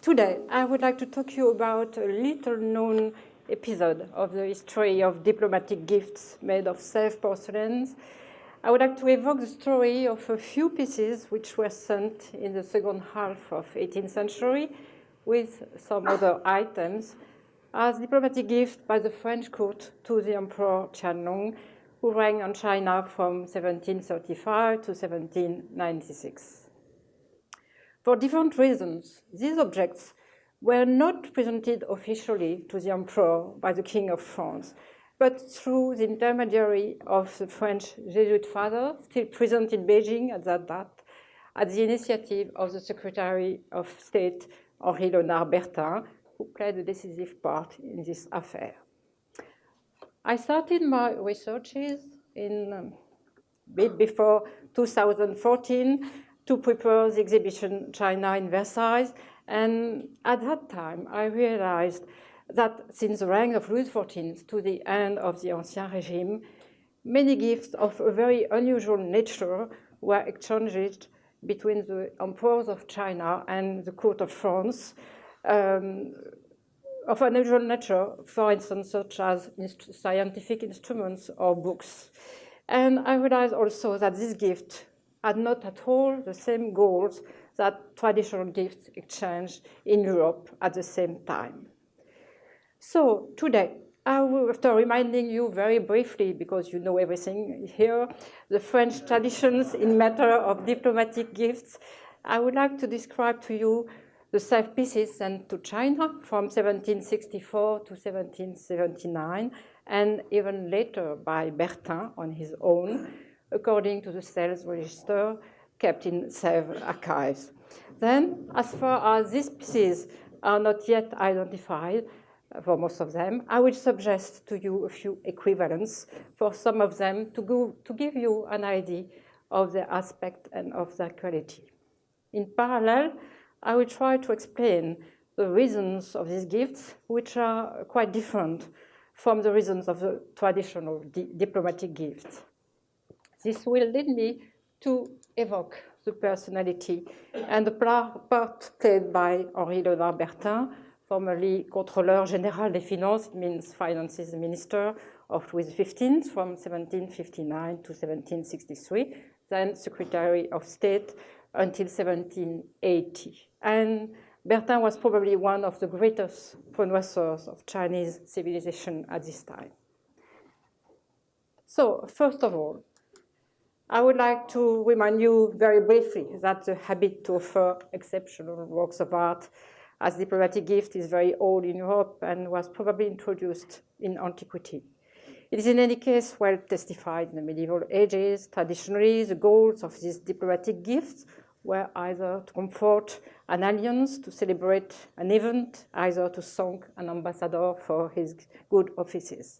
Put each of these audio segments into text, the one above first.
Today, I would like to talk to you about a little-known episode of the history of diplomatic gifts made of Sèvres porcelains. I would like to evoke the story of a few pieces which were sent in the second half of 18th century with some other items as diplomatic gifts by the French court to the Emperor Qianlong, who reigned on China from 1735 to 1796. For different reasons, these objects were not presented officially to the emperor by the King of France, but through the intermediary of the French Jesuit father, still present in Beijing at that date, at the initiative of the Secretary of State, Henri Léonard Bertin, who played a decisive part in this affair. I started my researches in a bit before 2014 to prepare the exhibition China in Versailles, and at that time I realized that since the reign of Louis XIV to the end of the Ancien Régime, many gifts of a very unusual nature were exchanged between the emperors of China and the court of France, of unusual nature, for instance, such as scientific instruments or books. And I realized also that this gift had not at all the same goals that traditional gifts exchanged in Europe at the same time. So today, after reminding you very briefly, because you know everything here, the French traditions in matter of diplomatic gifts, I would like to describe to you the Sèvres pieces sent to China from 1764 to 1779, and even later by Bertin on his own, according to the sales register kept in Sèvres archives. Then, as far as these pieces are not yet identified, for most of them, I will suggest to you a few equivalents for some of them to give you an idea of their aspect and of their quality. In parallel, I will try to explain the reasons of these gifts, which are quite different from the reasons of the traditional diplomatic gifts. This will lead me to evoke the personality and the part played by Henri Léonard Bertin, formerly Contrôleur Général des Finances, means Finances Minister of Louis XV from 1759 to 1763, then Secretary of State until 1780. And Bertin was probably one of the greatest connoisseurs of Chinese civilization at this time. So, first of all, I would like to remind you very briefly that the habit to offer exceptional works of art as diplomatic gift is very old in Europe and was probably introduced in antiquity. It is in any case well testified in the medieval ages. Traditionally, the goals of these diplomatic gifts were either to comfort an alliance, to celebrate an event, either to thank an ambassador for his good offices.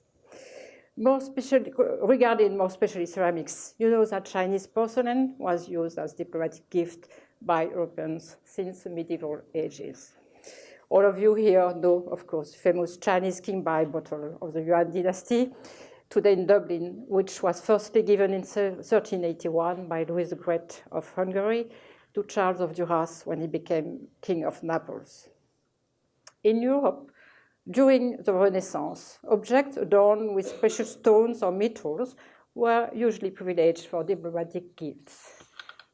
Regarding more especially ceramics, you know that Chinese porcelain was used as diplomatic gift by Europeans since the medieval ages. All of you here know, of course, famous Chinese Qingbai bottle of the Yuan dynasty, today in Dublin, which was firstly given in 1381 by Louis the Great of Hungary to Charles of Duras when he became King of Naples. In Europe, during the Renaissance, objects adorned with precious stones or metals were usually privileged for diplomatic gifts.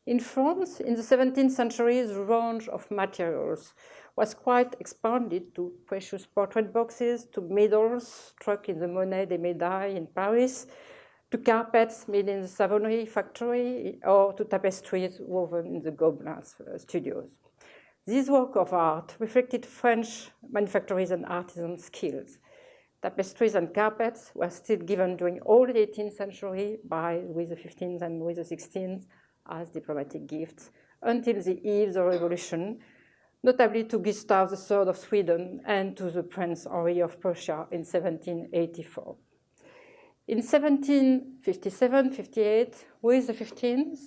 In France, in the 17th century, the range of materials was quite expanded to precious portrait boxes, to medals struck in the Monnaie des Médailles in Paris, to carpets made in the Savonnerie factory, or to tapestries woven in the Gobelin studios. This work of art reflected French manufacturers and artisan skills. Tapestries and carpets were still given during all the 18th century by Louis XV and Louis XVI as diplomatic gifts until the eve of the Revolution, notably to Gustav III of Sweden and to the Prince Henri of Prussia in 1784. In 1757-58, Louis XV,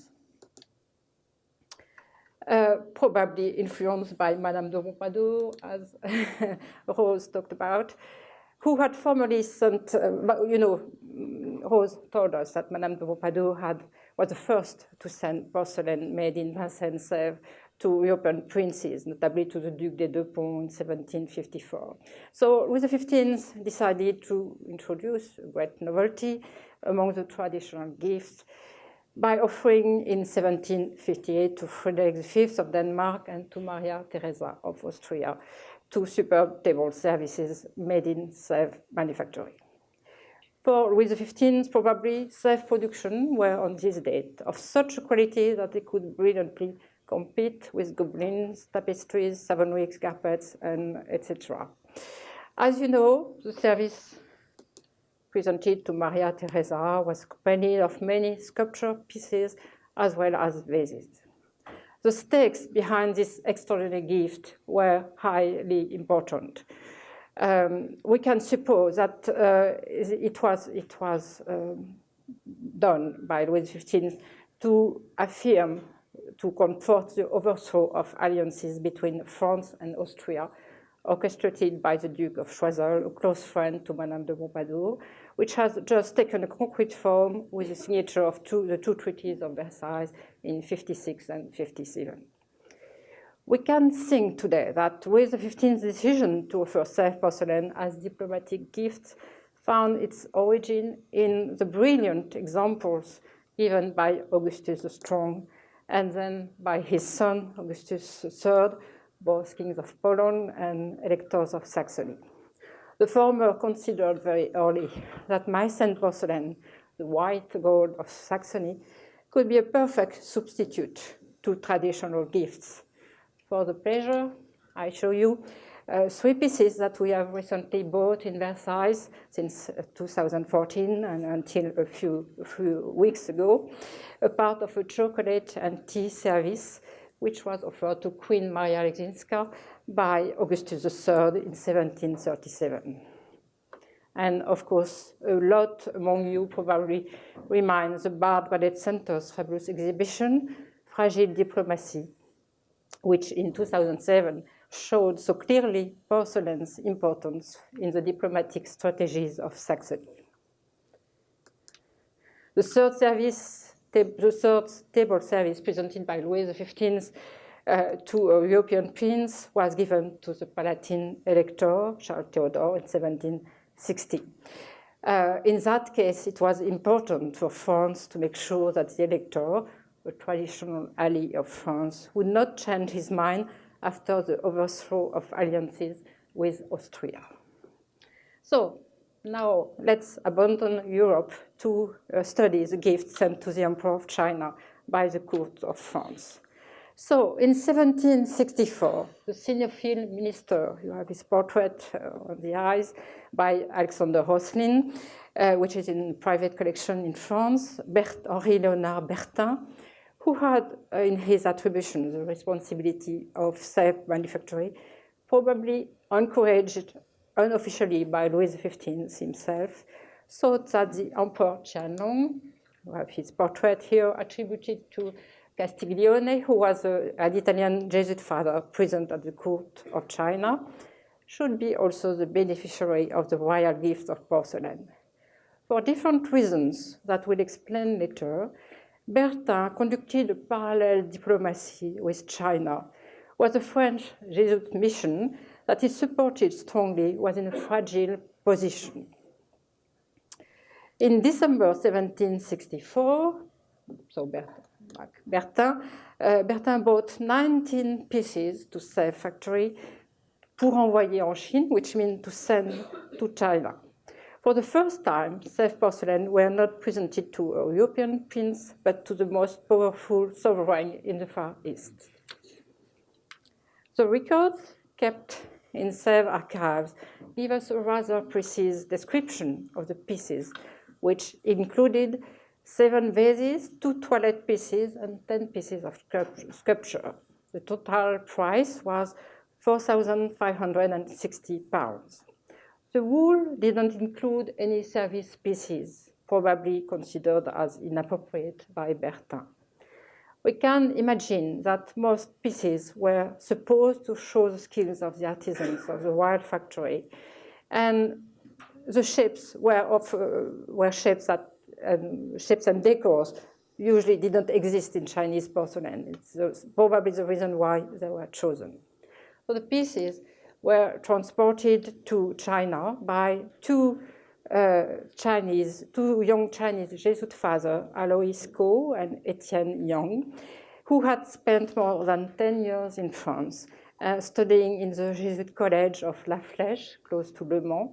probably influenced by Madame de Pompadour, as Rose talked about, who had formerly sent, Rose told us that Madame de Pompadour was the first to send porcelain made in Vincennes, Sèvres to European princes, notably to the Duc des Deux Ponts in 1754. So Louis XV decided to introduce a great novelty among the traditional gifts by offering in 1758 to Frederick V of Denmark and to Maria Theresa of Austria 2 superb table services made in Sèvres Manufactory. For Louis XV, probably Sèvres production were on this date of such quality that they could brilliantly compete with gobelins, tapestries, savonries, carpets, and etc. As you know, the service presented to Maria Theresa was accompanied of many sculpture pieces as well as vases. The stakes behind this extraordinary gift were highly important. We can suppose that it was done by Louis XV to affirm, to comfort the overthrow of alliances between France and Austria, orchestrated by the Duke of Choiseul, a close friend to Madame de Pompadour, which has just taken a concrete form with the signature of the two treaties of Versailles in 56 and 57. We can think today that Louis XV's decision to offer Sèvres porcelain as diplomatic gifts found its origin in the brilliant examples given by Augustus the Strong and then by his son, Augustus III, both kings of Poland and electors of Saxony. The former considered very early that Meissen porcelain, the white gold of Saxony, could be a perfect substitute to traditional gifts. For the pleasure, I show you 3 pieces that we have recently bought in Versailles since 2014 and until a few weeks ago, a part of a chocolate and tea service which was offered to Queen Maria Aleksandra by Augustus III in 1737. And of course, a lot among you probably remind the Bard Ballet Center's fabulous exhibition, Fragile Diplomacy, which in 2007 showed so clearly porcelain's importance in the diplomatic strategies of Saxony. The third table service presented by Louis XV to a European prince was given to the Palatine Elector, Charles Theodore, in 1760. In that case, it was important for France to make sure that the Elector, a traditional ally of France, would not change his mind after the overthrow of alliances with Austria. So now let's abandon Europe to study the gifts sent to the Emperor of China by the court of France. So in 1764, the sinophile minister, you have his portrait on the eyes, by Alexander Roslin, which is in private collection in France, Henri Léonard Bertin, who had in his attribution the responsibility of Sèvres Manufactory, probably encouraged unofficially by Louis XV himself, thought that the Emperor Qianlong, who have his portrait here attributed to Castiglione, who was an Italian Jesuit father present at the court of China, should be also the beneficiary of the royal gift of porcelain. For different reasons that we'll explain later, Bertin conducted a parallel diplomacy with China, where the French Jesuit mission that he supported strongly was in a fragile position. In December 1764, so Bertin bought 19 pieces to Sèvres factory pour envoyer en Chine, which means to send to China. For the first time, Sèvres porcelain were not presented to a European prince, but to the most powerful sovereign in the Far East. The records kept in Sèvres archives give us a rather precise description of the pieces, which included 7 vases, 2 toilet pieces, and 10 pieces of sculpture. The total price was £4,560. The wool didn't include any service pieces, probably considered as inappropriate by Bertin. We can imagine that most pieces were supposed to show the skills of the artisans of the royal factory, and the shapes were shapes and decors usually didn't exist in Chinese porcelain. It's probably the reason why they were chosen. So the pieces were transported to China by two young Chinese Jesuit fathers, Alois Ko and Etienne Yang, who had spent more than 10 years in France, studying in the Jesuit College of La Flèche, close to Le Mans,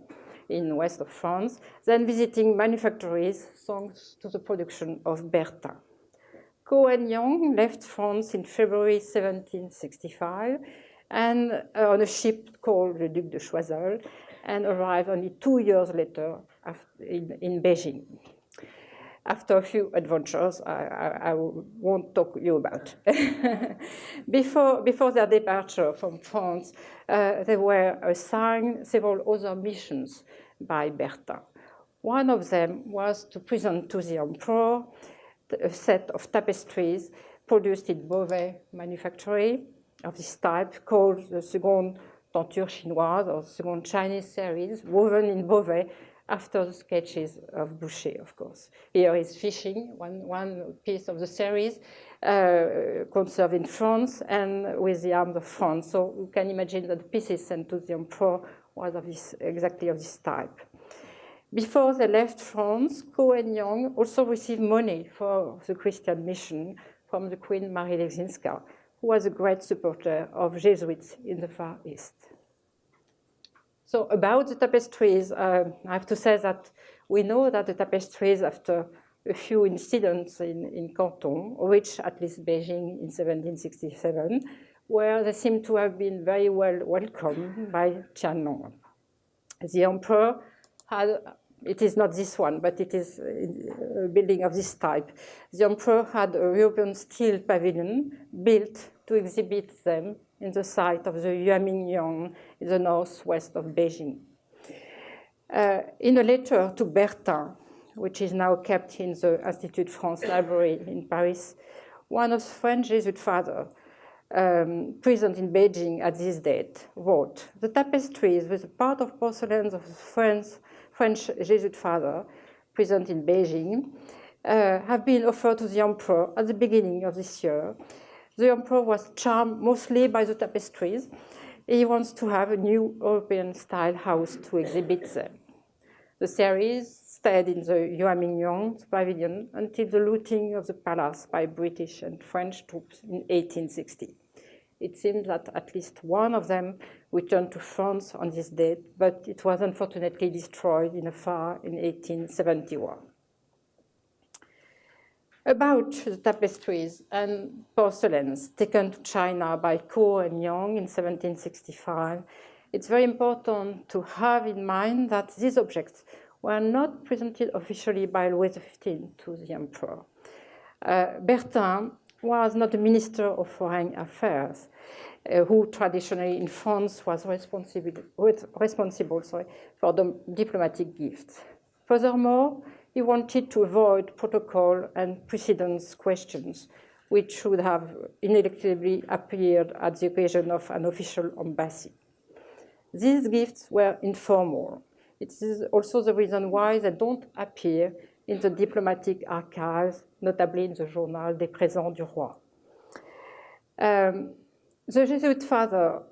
in west of France, then visiting manufactories thanks to the production of Bertin. Ko and Yang left France in February 1765 and on a ship called the Duc de Choiseul, and arrived only 2 years later in Beijing. After a few adventures I won't talk you about. Before their departure from France, they were assigned several other missions by Bertin. One of them was to present to the emperor a set of tapestries produced in Beauvais Manufactory of this type, called the Seconde Tenture Chinoise, or Second Chinese series, woven in Beauvais after the sketches of Boucher, of course. Here is fishing, one piece of the series, conserved in France and with the arms of France. So you can imagine that the pieces sent to the emperor was exactly of this type. Before they left France, Ko and Yang also received money for the Christian mission from the Queen Marie Leczinska, who was a great supporter of Jesuits in the Far East. So about the tapestries, I have to say that we know that the tapestries, after a few incidents in Canton, reached at least Beijing in 1767, where they seem to have been very well welcomed by Qianlong. The emperor had, it is not this one, but it is a building of this type. The emperor had a European steel pavilion built to exhibit them in the site of the Yuanmingyang in the northwest of Beijing. In a letter to Bertin, which is now kept in the Institut France Library in Paris, one of the French Jesuit fathers present in Beijing at this date wrote, "The tapestries with a part of porcelain of the French Jesuit father present in Beijing have been offered to the emperor at the beginning of this year. The emperor was charmed mostly by the tapestries. He wants to have a new European-style house to exhibit them." The series stayed in the Yuanmingyang pavilion until the looting of the palace by British and French troops in 1860. It seems that at least one of them returned to France on this date, but it was unfortunately destroyed in a fire in 1871. About the tapestries and porcelains taken to China by Ko and Yang in 1765, it's very important to have in mind that these objects were not presented officially by Louis XV to the emperor. Bertin was not a minister of foreign affairs, who traditionally in France was responsible for the diplomatic gifts. Furthermore, he wanted to avoid protocol and precedence questions, which should have ineluctably appeared at the occasion of an official embassy. These gifts were informal. It is also the reason why they don't appear in the diplomatic archives, notably in the Journal des Présents du Roi. The Jesuit father,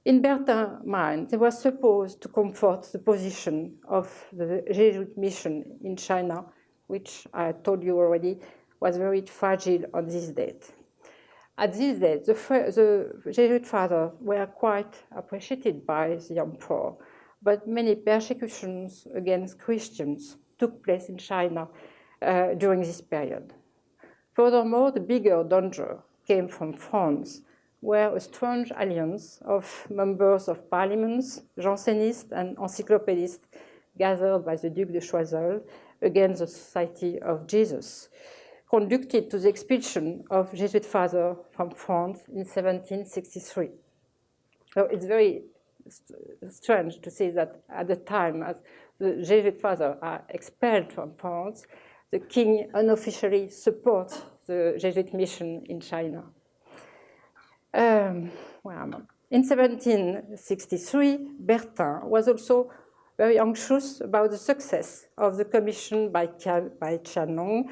in Bertin's mind, they were supposed to comfort the position of the Jesuit mission in China, which I told you already was very fragile on this date. At this date, the Jesuit fathers were quite appreciated by the emperor, but many persecutions against Christians took place in China during this period. Furthermore, the bigger danger came from France, where a strange alliance of members of parliaments, Jansenists, and encyclopedists gathered by the Duc de Choiseul against the Society of Jesus conducted to the expulsion of Jesuit fathers from France in 1763. So it's very strange to see that at the time, as the Jesuit fathers are expelled from France, the king unofficially supports the Jesuit mission in China. In 1763, Bertin was also very anxious about the success of the commission by Qianlong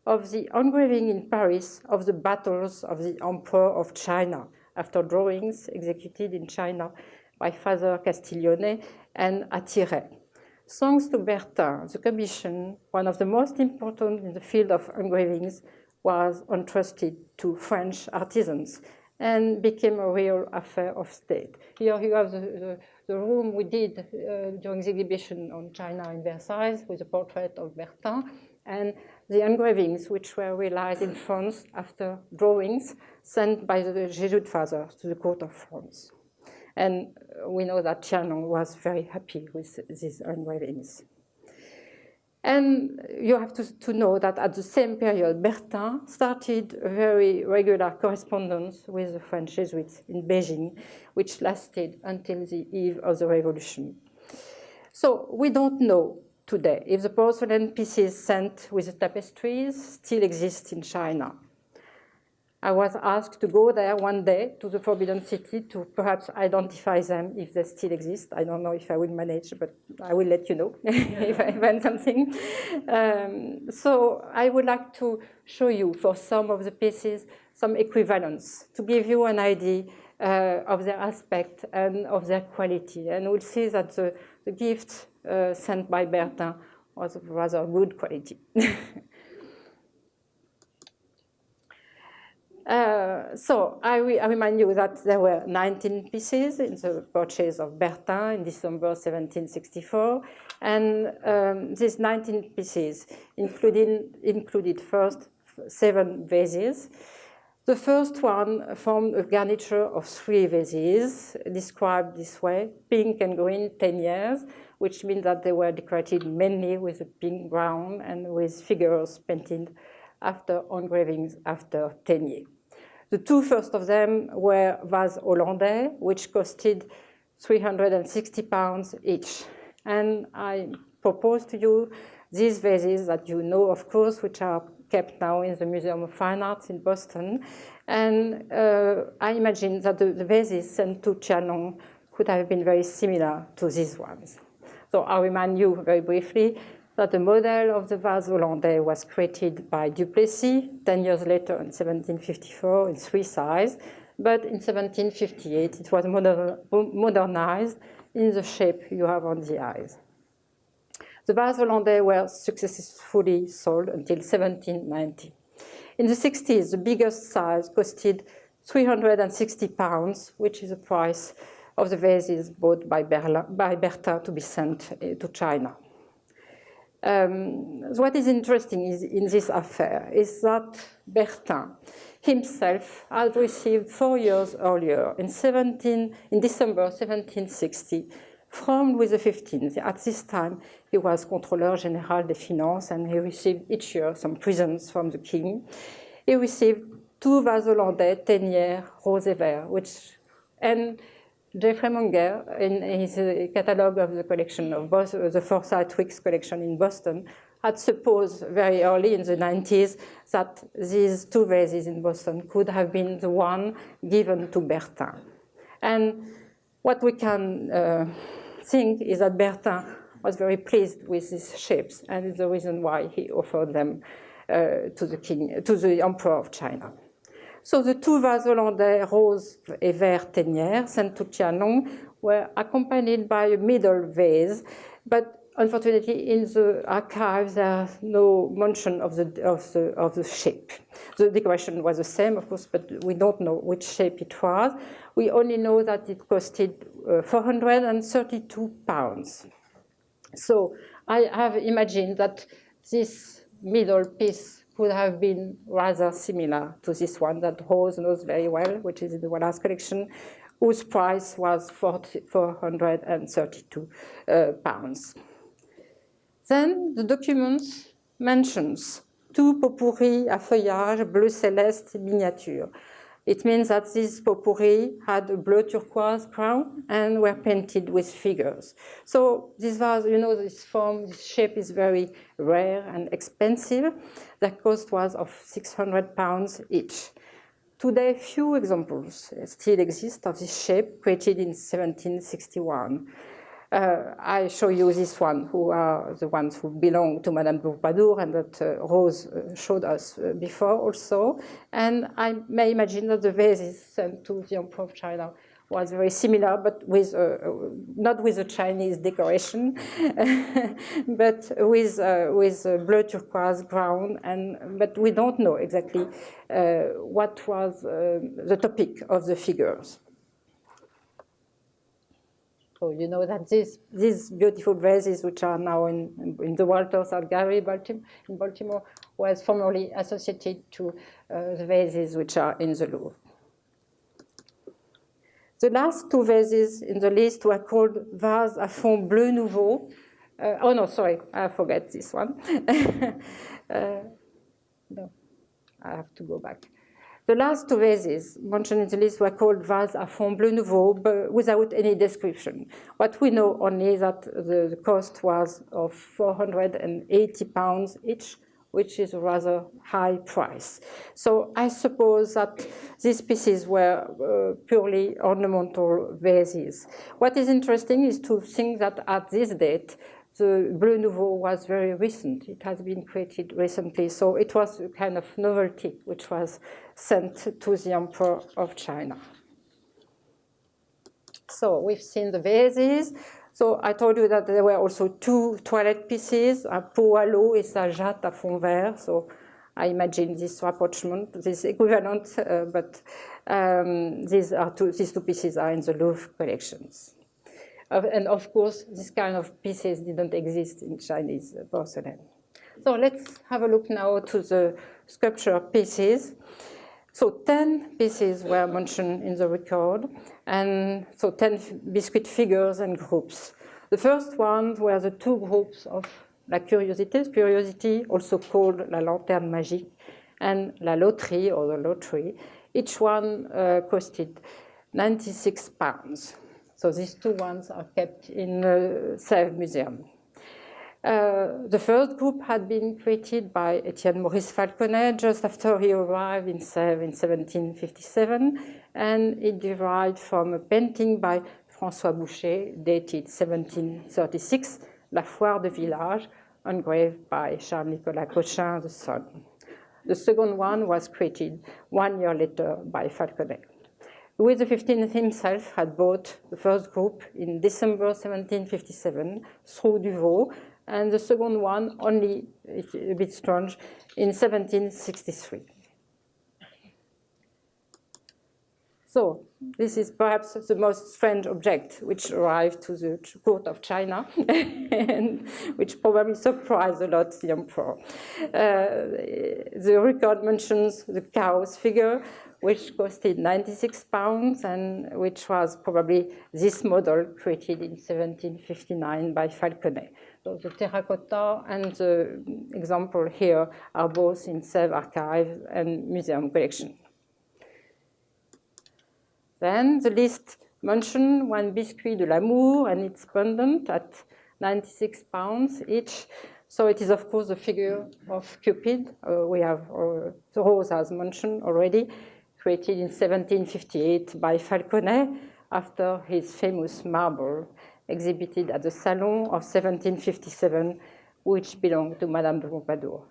of the engraving in Paris of the battles of the Emperor of China, after drawings executed in China by Father Castiglione and Attiret. Thanks to Bertin, the commission, one of the most important in the field of engravings, was entrusted to French artisans and became a real affair of state. Here you have the room we did during the exhibition on China in Versailles with a portrait of Bertin, and the engravings which were realized in France after drawings sent by the Jesuit fathers to the court of France. And we know that Qianlong was very happy with these engravings. And you have to know that at the same period, Bertin started a very regular correspondence with the French Jesuits in Beijing, which lasted until the eve of the revolution. So we don't know today if the porcelain pieces sent with the tapestries still exist in China. I was asked to go there one day to the Forbidden City to perhaps identify them if they still exist. I don't know if I will manage, but I will let you know if I find something. So I would like to show you for some of the pieces some equivalence to give you an idea of their aspect and of their quality. And we'll see that the gift sent by Bertin was of rather good quality. So I remind you that there were 19 pieces in the purchase of Bertin in December 1764. And these 19 pieces included first 7 vases. The first one formed a garniture of 3 vases, described this way, pink and green teniers, which means that they were decorated mainly with a pink ground and with figures painted after engravings after tenier. The 2 first of them were vases hollandais, which costed £360 each. And I propose to you these vases that you know, of course, which are kept now in the Museum of Fine Arts in Boston. And I imagine that the vases sent to Qianlong could have been very similar to these ones. So I'll remind you very briefly that the model of the vase hollandais was created by Duplessis 10 years later in 1754 in 3 sizes, but in 1758 it was modernized in the shape you have on the eyes. The vase hollandais were successfully sold until 1790. In the 60s, the biggest size costed £360, which is the price of the vases bought by Bertin to be sent to China. What is interesting in this affair is that Bertin himself had received 4 years earlier, in December 1760, from Louis XV. At this time, he was Contrôleur Général des Finances, and he received each year some presents from the king. He received 2 vases hollandais, teniers, rose et vert, and Geoffrey Munger, in his catalogue of the collection of the Forsyth Wicks collection in Boston, had supposed very early in the 90s that these 2 vases in Boston could have been the one given to Bertin. And what we can think is that Bertin was very pleased with these shapes, and it's the reason why he offered them to the Emperor of China. So the 2 vases hollandais, rose et vert teniers, sent to Qianlong, were accompanied by a middle vase, but unfortunately in the archives there's no mention of the shape. The decoration was the same, of course, but we don't know which shape it was. We only know that it costed £432. So I have imagined that this middle piece could have been rather similar to this one that Rose knows very well, which is in the Wallace collection, whose price was £432. Then the document mentions 2 potpourri à feuillage bleu céleste miniature. It means that these potpourri had a blue turquoise crown and were painted with figures. So this vase, you know, this form, this shape is very rare and expensive. The cost was of £600 each. Today, few examples still exist of this shape, created in 1761. I show you this one, who are the ones who belong to Madame de Pompadour and that Rose showed us before also. And I may imagine that the vases sent to the Emperor of China was very similar, but with not with a Chinese decoration, but with blue turquoise ground. But we don't know exactly what was the topic of the figures. So you know that these beautiful vases, which are now in the Walters Art Gallery in Baltimore, was formerly associated to the vases which are in the Louvre. The last two vases in the list were called vases à fond bleu nouveau. Oh no, sorry, I forget this one. No, I have to go back. The last two vases mentioned in the list were called vases à fond bleu nouveau, but without any description. What we know only is that the cost was of £480 each, which is a rather high price. So I suppose that these pieces were purely ornamental vases. What is interesting is to think that at this date, the Bleu Nouveau was very recent. It has been created recently. So it was a kind of novelty which was sent to the Emperor of China. So we've seen the vases. So I told you that there were also two toilet pieces. A pot à l'eau et sa jatte à fond vert. So I imagine this rapprochement, this equivalent, but these two pieces are in the Louvre collections. And of course, this kind of pieces didn't exist in Chinese porcelain. So let's have a look now to the sculpture pieces. So 10 pieces were mentioned in the record, and so 10 biscuit figures and groups. The first ones were the two groups of La Curiosité, also called La Lanterne Magique, and La Loterie, or the Lottery. Each one costed £96. So these two ones are kept in the Sèvres Museum. The first group had been created by Étienne Maurice Falconet just after he arrived in Sèvres in 1757, and it derived from a painting by François Boucher, dated 1736, La Foire de Village, engraved by Charles-Nicolas Cochin, the son. The second one was created 1 year later by Falconet. Louis XV himself had bought the first group in December 1757 through Duvaux, and the second one only, it's a bit strange, in 1763. So this is perhaps the most strange object which arrived to the court of China and which probably surprised a lot the emperor. The record mentions the cow's figure, which costed £96 and which was probably this model created in 1759 by Falconet. So the terracotta and the example here are both in Sèvres archives and museum collection. Then the list mentioned one biscuit de l'amour and its pendant at £96 each. So it is, of course, the figure of Cupid. We have the Rose, as mentioned already, created in 1758 by Falconet after his famous marble exhibited at the Salon of 1757, which belonged to Madame de Pompadour.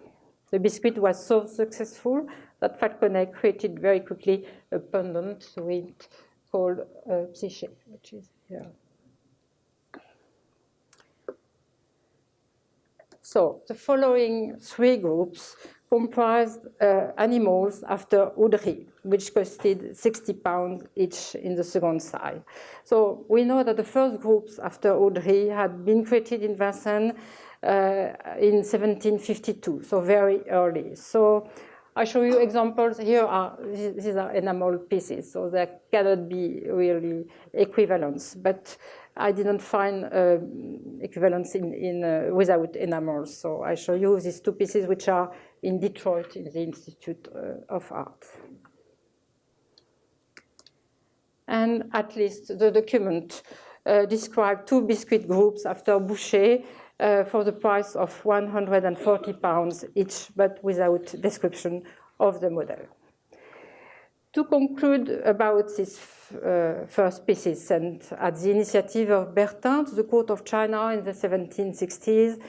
The biscuit was so successful that Falconet created very quickly a pendant to it called Psyché, which is here. So the following three groups comprised animals after Oudry, which costed £60 each in the second side. So we know that the first groups after Oudry had been created in Vincennes in 1752, so very early. So I show you examples. These are enamel pieces, so there cannot be really equivalence. But I didn't find equivalence without enamels. So I show you these two pieces, which are in Detroit in the Institute of Art. And at least the document described two biscuit groups after Boucher for the price of £140 each, but without description of the model. To conclude about these first pieces sent at the initiative of Bertin to the court of China in the 1760s,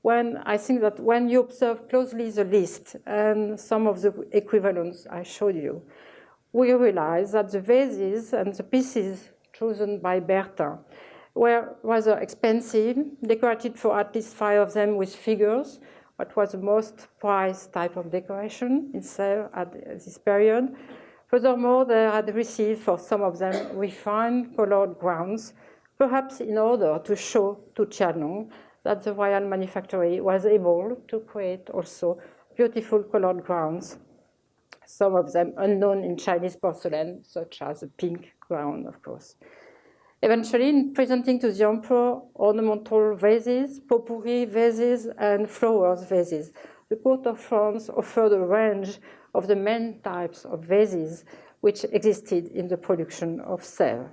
when I think that when you observe closely the list and some of the equivalents I showed you, we realize that the vases and the pieces chosen by Bertin were rather expensive, decorated for at least 5 of them with figures, what was the most prized type of decoration in Sèvres at this period. Furthermore, they had received for some of them refined colored grounds, perhaps in order to show to Qianlong that the Royal Manufactory was able to create also beautiful colored grounds, some of them unknown in Chinese porcelain, such as the pink ground, of course. Eventually, in presenting to the emperor ornamental vases, potpourri vases, and flowers vases, the court of France offered a range of the main types of vases which existed in the production of Sèvres.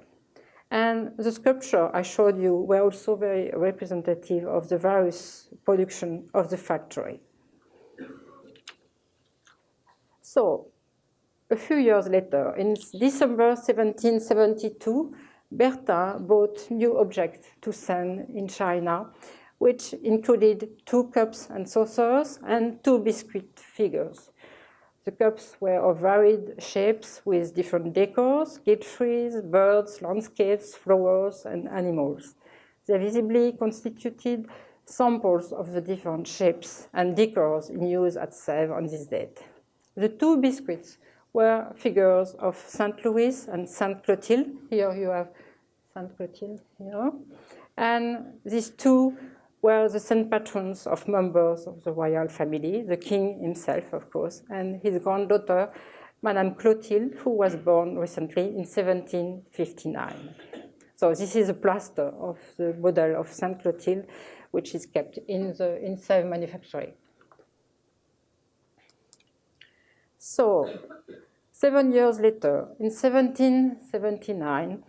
And the sculpture I showed you were also very representative of the various production of the factory. So, a few years later, in December 1772, Bertin bought new objects to send in China, which included 2 cups and saucers and 2 biscuit figures. The cups were of varied shapes with different decors, gilt frieze, birds, landscapes, flowers, and animals. They visibly constituted samples of the different shapes and decors in use at Sèvres on this date. The 2 biscuits were figures of Saint Louis and Saint Clotilde. Here you have Saint Clotilde here. And these 2 were the saint patrons of members of the royal family, the king himself, of course, and his granddaughter, Madame Clotilde, who was born recently in 1759. So this is a plaster of the model of Saint Clotilde, which is kept in Sèvres Manufactory. So, 7 years later, in 1779,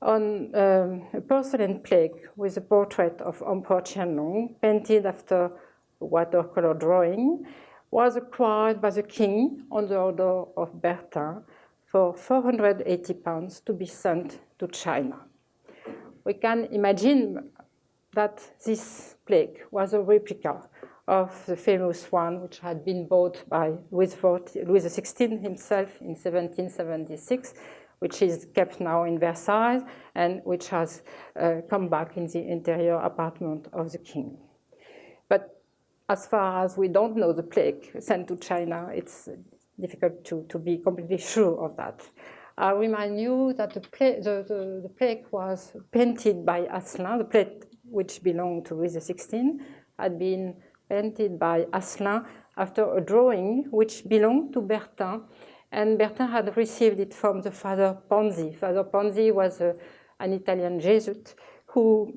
on a porcelain plate with a portrait of Emperor Qianlong, painted after a watercolor drawing, was acquired by the king on the order of Bertin for £480 to be sent to China. We can imagine that this plaque was a replica of the famous one which had been bought by Louis XVI himself in 1776, which is kept now in Versailles and which has come back in the interior apartment of the king. But as far as we don't know the plaque sent to China, it's difficult to be completely sure of that. I remind you that the plaque was painted by Asselin. The plate which belonged to Louis XVI had been painted by Asselin after a drawing which belonged to Bertin, and Bertin had received it from the Father Panzi. Father Panzi was an Italian Jesuit who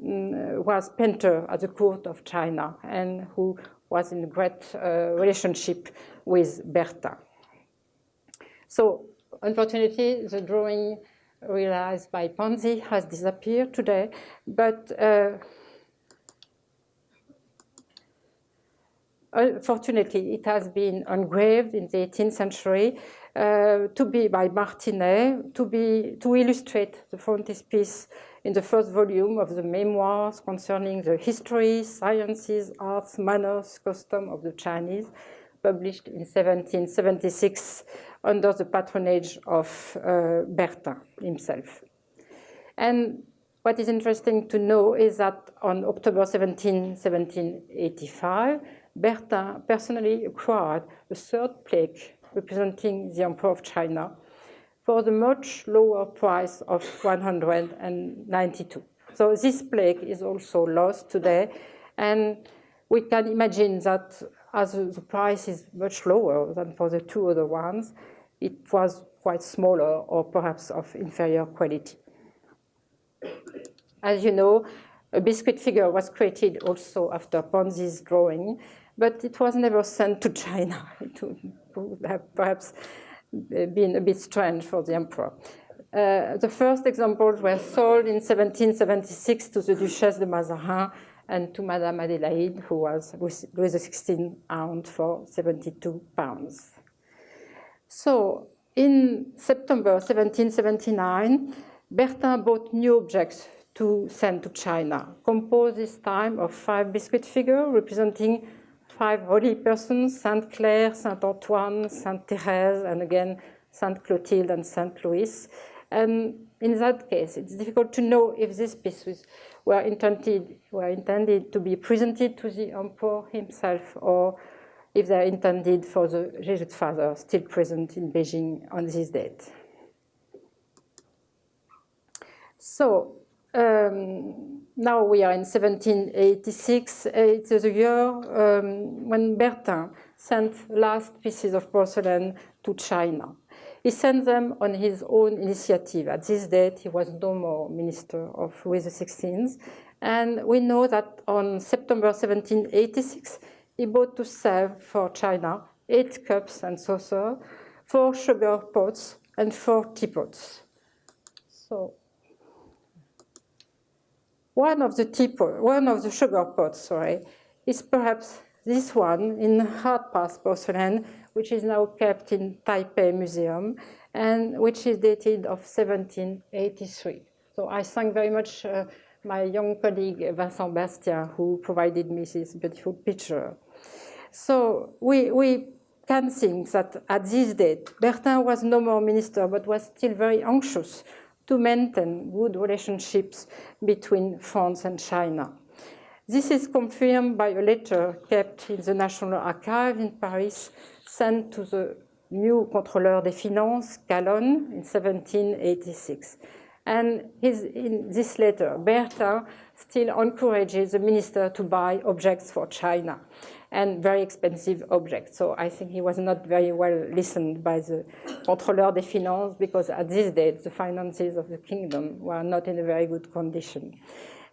was painter at the court of China and who was in great relationship with Bertin. So, unfortunately, the drawing realized by Panzi has disappeared today, but fortunately, it has been engraved in the 18th century to be by Martinet, to illustrate the frontispiece in the first volume of the memoirs concerning the history, sciences, arts, manners, custom of the Chinese, published in 1776 under the patronage of Bertin himself. And what is interesting to know is that on October 17, 1785, Bertin personally acquired a 3rd plaque representing the Emperor of China for the much lower price of 192. So this plaque is also lost today, and we can imagine that as the price is much lower than for the 2 other ones, it was quite smaller or perhaps of inferior quality. As you know, a biscuit figure was created also after Panzi's drawing, but it was never sent to China. It would have perhaps been a bit strange for the emperor. The first examples were sold in 1776 to the Duchesse de Mazarin and to Madame Adélaïde, who was Louis XVI aunt, for £72. So in September 1779, Bertin bought new objects to send to China, composed this time of 5 biscuit figures representing 5 holy persons, Sainte Claire, Saint Antoine, Sainte Thérèse, and again, Sainte Clotilde and Saint Louis. And in that case, it's difficult to know if these pieces were intended to be presented to the emperor himself, or if they're intended for the Jesuit father still present in Beijing on this date. So now we are in 1786. It is a year when Bertin sent last pieces of porcelain to China. He sent them on his own initiative. At this date, he was no more minister of Louis XVI. And we know that on September 1786, he bought to Sèvres for China 8 cups and saucers, 4 sugar pots, and 4 teapots. So one of the sugar pots, is perhaps this one in hard pass porcelain, which is now kept in Taipei Museum, and which is dated of 1783. So I thank very much my young colleague Vincent Bastien, who provided me this beautiful picture. So we can think that at this date, Bertin was no more minister, but was still very anxious to maintain good relationships between France and China. This is confirmed by a letter kept in the National Archive in Paris, sent to the new Contrôleur des Finances, Qianlong, in 1786. And in this letter, Bertin still encourages the minister to buy objects for China, and very expensive objects. So I think he was not very well listened by the Contrôleur des Finances, because at this date, the finances of the kingdom were not in a very good condition.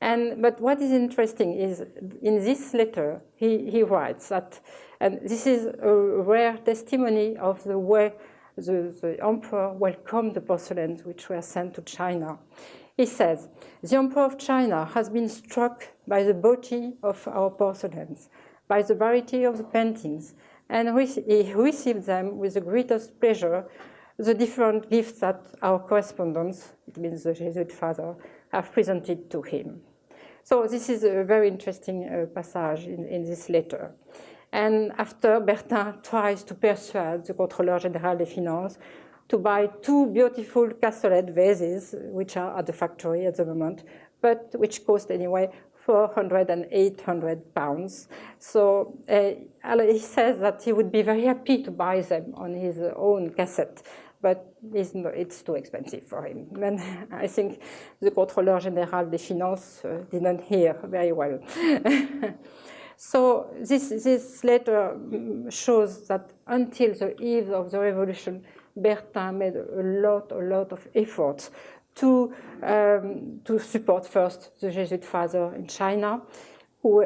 But what is interesting is, in this letter, he writes that, and this is a rare testimony of the way the emperor welcomed the porcelains which were sent to China. He says, "The emperor of China has been struck by the beauty of our porcelains, by the variety of the paintings, and he received them with the greatest pleasure, the different gifts that our correspondents," it means the Jesuit father, "have presented to him." So this is a very interesting passage in this letter. And after, Bertin tries to persuade the Contrôleur Général des Finances to buy 2 beautiful cassonade vases, which are at the factory at the moment, but which cost anyway 400 and 800 pounds. So he says that he would be very happy to buy them on his own cassette, but it's too expensive for him. And I think the Contrôleur Général des Finances didn't hear very well. So this letter shows that until the eve of the revolution, Bertin made a lot of efforts to support first the Jesuit father in China, who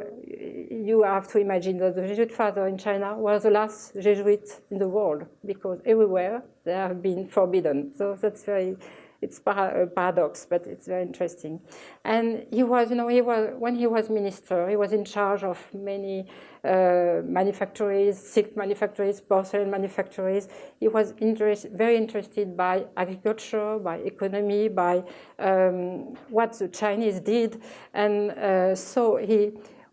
you have to imagine that the Jesuit father in China was the last Jesuit in the world, because everywhere they have been forbidden. So that's it's a paradox, but it's very interesting. And he was, when he was minister, he was in charge of many manufactories, silk manufactories, porcelain manufactories. He was very interested by agriculture, by economy, by what the Chinese did. And so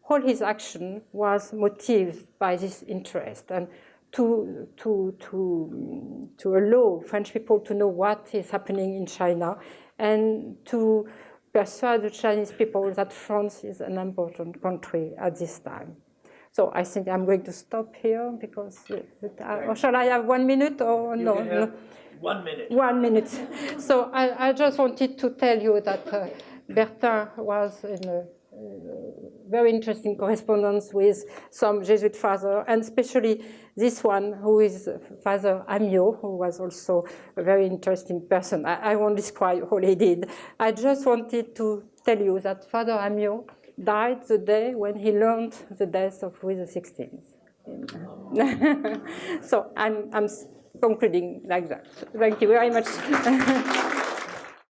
all his action was motivated by this interest. And to allow French people to know what is happening in China, and to persuade the Chinese people that France is an important country at this time. So I think I'm going to stop here, because, or shall I have 1 minute or no? 1 minute. 1 minute. So I just wanted to tell you that Bertin was in a very interesting correspondence with some Jesuit father, and especially this one, who is Father Amiot, who was also a very interesting person. I won't describe all he did. I just wanted to tell you that Father Amiot died the day when he learned the death of Louis XVI. So I'm concluding like that. Thank you very much.